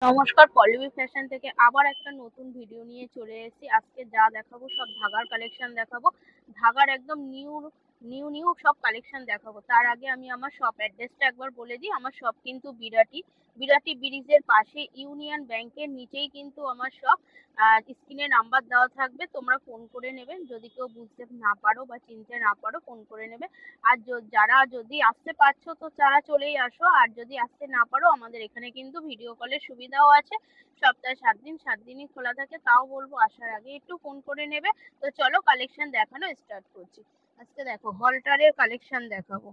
নমস্কার, পল্লবী ফ্যাশন থেকে আবার একটা নতুন ভিডিও নিয়ে চলে এসেছি। আজকে যা দেখাবো সব ধাগার কালেকশন দেখাবো। ধাগার একদম নিউ নিউ নিউ সব কালেকশন দেখাবো। তার আগে আমি আমার শপ অ্যাড্রেসটা একবার বলে দিই। আমার শপ কিন্তু বিরাটি বিরাটি ব্রিজের পাশে, ইউনিয়ন ব্যাংকের নিচেই কিন্তু আমার শপ। স্ক্রিনে নাম্বার দেওয়া থাকবে, তোমরা ফোন করে নেবে। যদি কেউ বুঝতে না পারো বা চিনতে না পারো, ফোন করে নেবে। আর যারা যদি আসতে পারছো তো তারা চলেই আসো, আর যদি আসতে না পারো আমাদের এখানে কিন্তু ভিডিও কলের সুবিধাও আছে। সপ্তাহে 7 দিন 7 দিনই খোলা থাকে। তাও বলবো আসার আগে একটু ফোন করে নেবে। তো চলো কালেকশন দেখানো স্টার্ট করছি। আজকে দেখো হলটারের কালেকশন দেখাবো।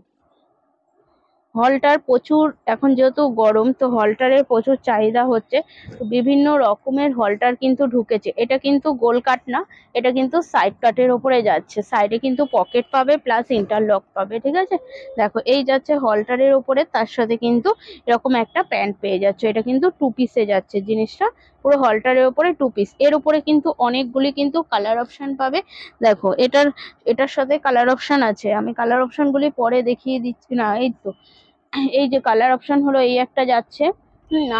হলটার প্রচুর, এখন যেহেতু গরম তো হলটারের প্রচুর চাহিদা হচ্ছে। তো বিভিন্ন রকমের হলটার কিন্তু ঢুকেছে। এটা কিন্তু গোল কাট না, এটা কিন্তু সাইড কাটের ওপরে যাচ্ছে। সাইডে কিন্তু পকেট পাবে প্লাস ইন্টারলক পাবে, ঠিক আছে। দেখো এই যাচ্ছে হলটারের ওপরে, তার সাথে কিন্তু এরকম একটা প্যান্ট পেয়ে যাচ্ছে। এটা কিন্তু 2 পিসে যাচ্ছে জিনিসটা, পুরো হলটারের ওপরে 2 পিস। এর উপরে কিন্তু অনেকগুলি কিন্তু কালার অপশন পাবে। দেখো এটার সাথে কালার অপশন আছে, আমি কালার অপশন গুলি পরে দেখিয়ে দিচ্ছি। না, এই তো এই যে কালার অপশন হলো এই একটা যাচ্ছে।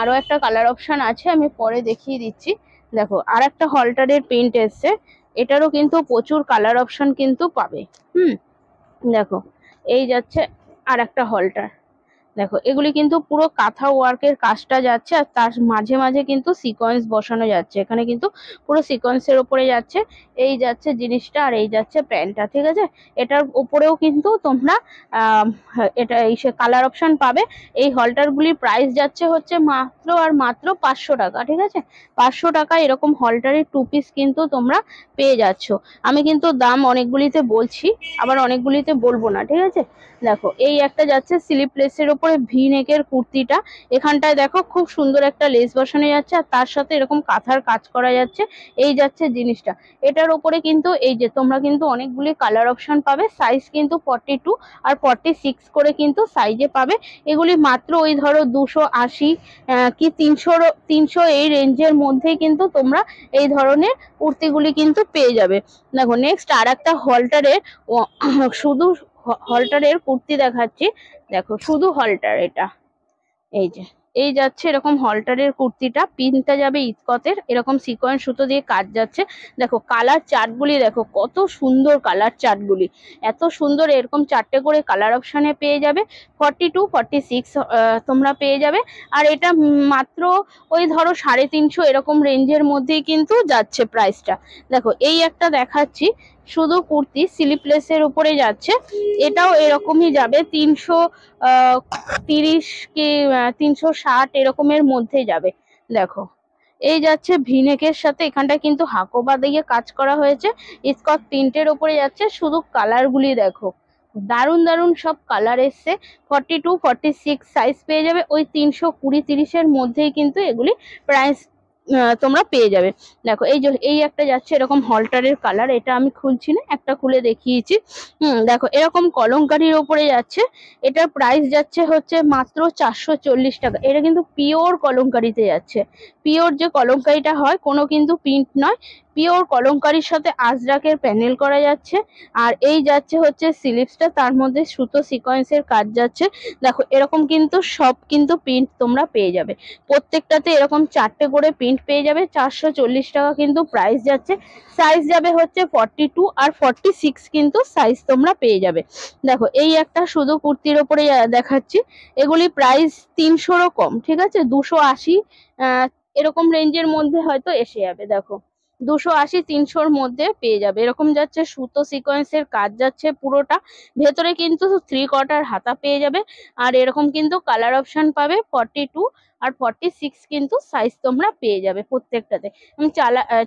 আরো একটা কালার অপশন আছে, আমি পরে দেখিয়ে দিচ্ছি। দেখো আর একটা হলটারের প্রিন্ট এসছে, এটারও কিন্তু প্রচুর কালার অপশন কিন্তু পাবে। দেখো এই যাচ্ছে আর একটা হলটার। দেখো এগুলি কিন্তু পুরো কাঁথা ওয়ার্কের কাজটা যাচ্ছে, আর তার মাঝে মাঝে কিন্তু সিকোয়েন্স বসানো যাচ্ছে। এখানে কিন্তু পুরো সিকোয়েন্সের উপরে যাচ্ছে। এই যাচ্ছে জিনিসটা, আর এই যাচ্ছে প্যান্টটা, ঠিক আছে। এটার উপরেও কিন্তু তোমরা আহ এটা এই কালার অপশন পাবে। এই হলটারগুলির প্রাইস যাচ্ছে হচ্ছে মাত্র আর মাত্র 500 টাকা, ঠিক আছে। 500 টাকা এরকম হলটারের 2 পিস কিন্তু তোমরা পেয়ে যাচ্ছ। আমি কিন্তু দাম অনেকগুলিতে বলছি, আবার অনেকগুলিতে বলবো না, ঠিক আছে। দেখো এই একটা যাচ্ছে স্লিপলেসের উপরে ভি নেকের কুর্তিটা। এখানটায় দেখো খুব সুন্দর একটা লেস বসানো যাচ্ছে, আর তার সাথে এরকম কাঁথার কাজ করা যাচ্ছে। এই যাচ্ছে জিনিসটা। এটার উপরে কিন্তু এই যে তোমরা কিন্তু অনেকগুলি কালার অপশন পাবে। সাইজ কিন্তু 42 আর 46 করে কিন্তু সাইজে পাবে। এগুলি মাত্র ওই ধরো 280 কি 300 এই রেঞ্জের মধ্যেই কিন্তু তোমরা এই ধরনের কুর্তিগুলি কিন্তু পেয়ে যাবে। দেখো নেক্সট আর একটা হলটারের শুধু হলটারের কুর্তি দেখাচ্ছি। দেখো শুধু হলটার এটা, এই যে এই যাচ্ছে এরকম হলটারের কুর্তিটা। পিনটা যাবে ইস্কতের, এরকম সিকোয়েন্স সুতো দিয়ে কাজ যাচ্ছে। দেখো কালার চার্টগুলি দেখো কত সুন্দর কালার চার্টগুলি, এত সুন্দর। এরকম 4টে করে কালার অপশানে পেয়ে যাবে। 42 46 তোমরা পেয়ে যাবে। আর এটা মাত্র ওই ধরো 350 এরকম রেঞ্জের মধ্যেই কিন্তু যাচ্ছে প্রাইসটা। দেখো এই একটা দেখাচ্ছি, শুধু কুর্তি স্লিপলেসের উপরে যাচ্ছে। এটাও এরকমই যাবে 330 কি 360 এরকমের মধ্যে যাবে। দেখো এই যাচ্ছে ভিনেকের সাথে, এখানটা কিন্তু হাকোবা দিয়ে কাজ করা হয়েছে। স্কট প্রিন্টের উপরে যাচ্ছে। শুধু কালার গুলি দেখো, দারুন দারুন সব কালার এসছে। 42 46 সাইজ পেয়ে যাবে। ওই 320-30 মধ্যেই কিন্তু এগুলি প্রাইস তোমরা পেয়ে যাবে। দেখো এই যে এই একটা যাচ্ছে এরকম হলটারের কালার, এটা আমি খুলছি না, একটা খুলে দেখিয়েছি। দেখো এরকম কলমকারির ওপরে যাচ্ছে। এটার প্রাইস যাচ্ছে হচ্ছে মাত্র 440 টাকা। এটা কিন্তু পিওর কলমকারিতে যাচ্ছে। পিওর যে কলমকারিটা হয়, কোনো কিন্তু প্রিন্ট নয়, পিওর কলমকারির সাথে আজরাকের প্যানেল করা যাচ্ছে। আর এই যাচ্ছে হচ্ছে স্লিভসটা, তার মধ্যে সুতো সিকোয়েন্সের কাজ যাচ্ছে। দেখো এরকম কিন্তু সব কিন্তু প্রিন্ট তোমরা পেয়ে যাবে। প্রত্যেকটাতে এরকম 4টে করে প্রিন্ট পেয়ে যাবে। 440 টাকা কিন্তু প্রাইস যাচ্ছে। সাইজ যাবে হচ্ছে 42 আর 46 কিন্তু সাইজ তোমরা পেয়ে যাবে। দেখো এই একটা শুধু কুর্তির ওপরে দেখাচ্ছি। এগুলি প্রাইস 300-রও কম, ঠিক আছে। 280 এরকম রেঞ্জের মধ্যে হয়তো এসে যাবে। দেখো 280-300-র মধ্যে পেয়ে যাবে। এরকম যাচ্ছে সুতো সিকোয়েন্সের কাজ যাচ্ছে পুরোটা। ভেতরে কিন্তু 3/4 হাতা পেয়ে যাবে। আর এরকম কিন্তু কালার অপশন পাবে 42 আর 46 কিন্তু সাইজ তোমরা পেয়ে যাবে প্রত্যেকটাতে।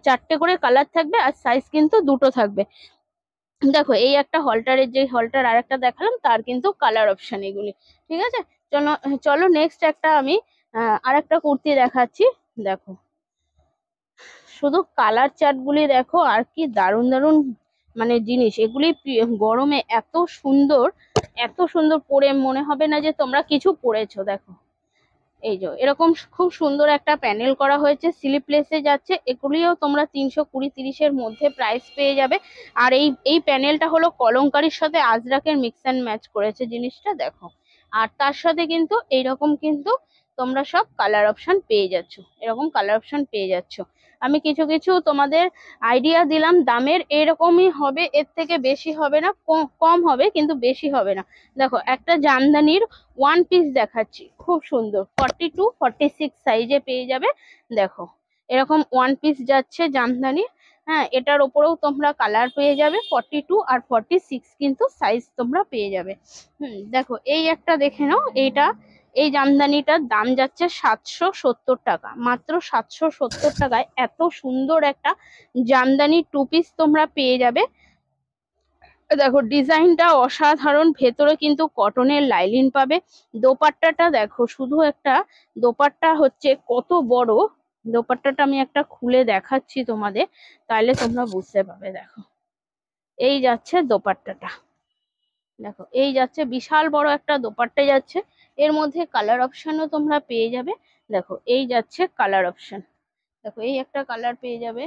4টে করে কালার থাকবে, আর সাইজ কিন্তু 2টো থাকবে। দেখো এই একটা হলটারের, যে হলটার আর একটা দেখালাম তার কিন্তু কালার অপশন এগুলি, ঠিক আছে। চলো চলো নেক্সট একটা আমি আর একটা কুর্তি দেখাচ্ছি। দেখো শুধু কালার চার্ট গুলি দেখো, আর কি দারুন দারুন মানে জিনিস এগুলি। গরমে এত সুন্দর, এত সুন্দর, পরে মনে হবে না যে তোমরা কিছু পরেছো। দেখো এই যে এরকম খুব সুন্দর একটা প্যানেল করা হয়েছে, স্লিপলেসে যাচ্ছে। এগুলিও তোমরা 320-30-এর মধ্যে প্রাইস পেয়ে যাবে। আর এই প্যানেলটা হলো কলমকারির সাথে আজরাকের মিক্স অ্যান্ড ম্যাচ করেছে জিনিসটা, দেখো। আর তার সাথে কিন্তু এইরকম কিন্তু তোমরা সব কালার অপশন পেয়ে যাচ্ছ, এরকম কালার অপশন পেয়ে যাচ্ছ। আমি কিছু কিছু তোমাদের আইডিয়া দিলাম দামের, এরকমই হবে, এর থেকে বেশি হবে না, কম হবে কিন্তু বেশি হবে না। দেখো একটা জামদানির ওয়ান পিস দেখাচ্ছি, খুব সুন্দর, 42-46 সাইজে পেয়ে যাবে। দেখো এরকম ওয়ান পিস যাচ্ছে জামদানি। হ্যাঁ, এটার ওপরেও তোমরা কালার পেয়ে যাবে, 42 আর 46 কিন্তু সাইজ তোমরা পেয়ে যাবে। দেখো এই একটা দেখে নাও, এই জামদানিটার দাম যাচ্ছে 770 টাকা, মাত্র 770 টাকায় এত সুন্দর একটা জামদানি টু পিস তোমরা পেয়ে যাবে। দেখো ডিজাইনটা অসাধারণ, ভেতরে কিন্তু কটনের লাইলিন পাবে। দোপাট্টাটা দেখো, শুধু একটা দোপাট্টা হচ্ছে কত বড়, দোপাট্টাটা আমি একটা খুলে দেখাচ্ছি তোমাদের, তাহলে তোমরা বুঝতে পারবে। দেখো এই যাচ্ছে দোপাট্টাটা, দেখো এই যাচ্ছে বিশাল বড় একটা দোপাট্টা যাচ্ছে। এর মধ্যে কালার অপশনও তোমরা পেয়ে যাবে। দেখো এই যাচ্ছে কালার অপশন, দেখো এই একটা কালার পেয়ে যাবে,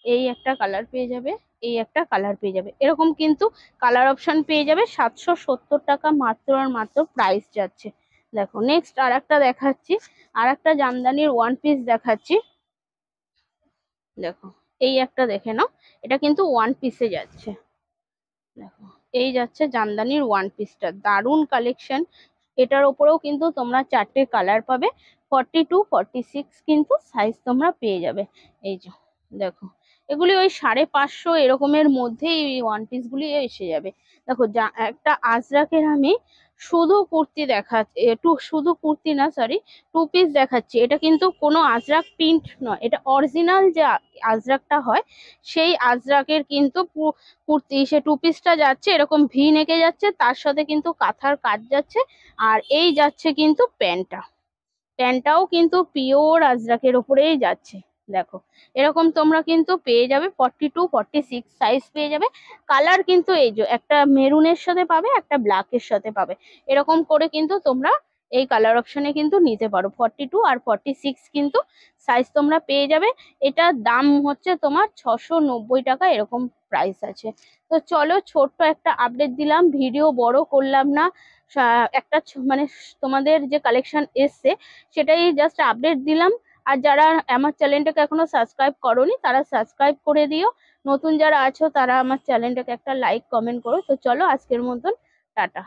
এই একটা কালার পেয়ে যাবে, এই একটা কালার পেয়ে যাবে, এরকম কিন্তু কালার অপশন পেয়ে যাবে। 770 টাকা মাত্র আর মাত্র প্রাইস যাচ্ছে। দেখো নেক্সট আর একটা দেখাচ্ছি, আর একটা জামদানির ওয়ান পিস দেখাচ্ছি। দেখো এই একটা দেখে নাও, এটা কিন্তু ওয়ান পিসে যাচ্ছে। দেখো এই যাচ্ছে জামদানির ওয়ান পিসটা, দারুণ কালেকশন। এটার ওপরেও কিন্তু তোমরা 4টে কালার পাবে, 42-46 কিন্তু সাইজ তোমরা পেয়ে যাবে। এই যে দেখো এগুলি ওই 550 এরকমের মধ্যেই এই ওয়ান পিস গুলি এসে যাবে। দেখো একটা আজরাকের আমি শুধু কুর্তি দেখাচ্ছি, শুধু কুর্তি না সরি, টু পিস দেখাচ্ছি। এটা কিন্তু কোনো আজরাক প্রিন্ট নয়, এটা অরিজিনাল যে আজরাকটা হয় সেই আজরাকের কিন্তু কুর্তি, সে টু পিসটা যাচ্ছে এরকম ভি নেকে যাচ্ছে, তার সাথে কিন্তু কাঁথার কাজ যাচ্ছে। আর এই যাচ্ছে কিন্তু প্যান্টটাও কিন্তু পিওর আজরাকের উপরেই যাচ্ছে। দেখো এরকম তোমরা কিন্তু পেয়ে যাবে, 42-46 সাইজ পেয়ে যাবে। কালার কিন্তু এই যে একটা মেরুনের সাথে পাবে, একটা ব্ল্যাকের সাথে পাবে, এরকম করে কিন্তু তোমরা এই কালার অপশনে কিন্তু নিতে পারো। 42 আর 46 কিন্তু সাইজ তোমরা পেয়ে যাবে। এটার দাম হচ্ছে তোমার 690 টাকা, এরকম প্রাইস আছে। তো চলো ছোট্ট একটা আপডেট দিলাম, ভিডিও বড় করলাম না, একটা মানে তোমাদের যে কালেকশন এসছে সেটাই জাস্ট আপডেট দিলাম। আর যারা আমার চ্যানেলটাকে এখনো সাবস্ক্রাইব করোনি তারা সাবস্ক্রাইব করে দিও, নতুন যারা আছো তারা আমার চ্যানেলটাকে একটা লাইক কমেন্ট করো। তো চলো আজকের মতন টাটা।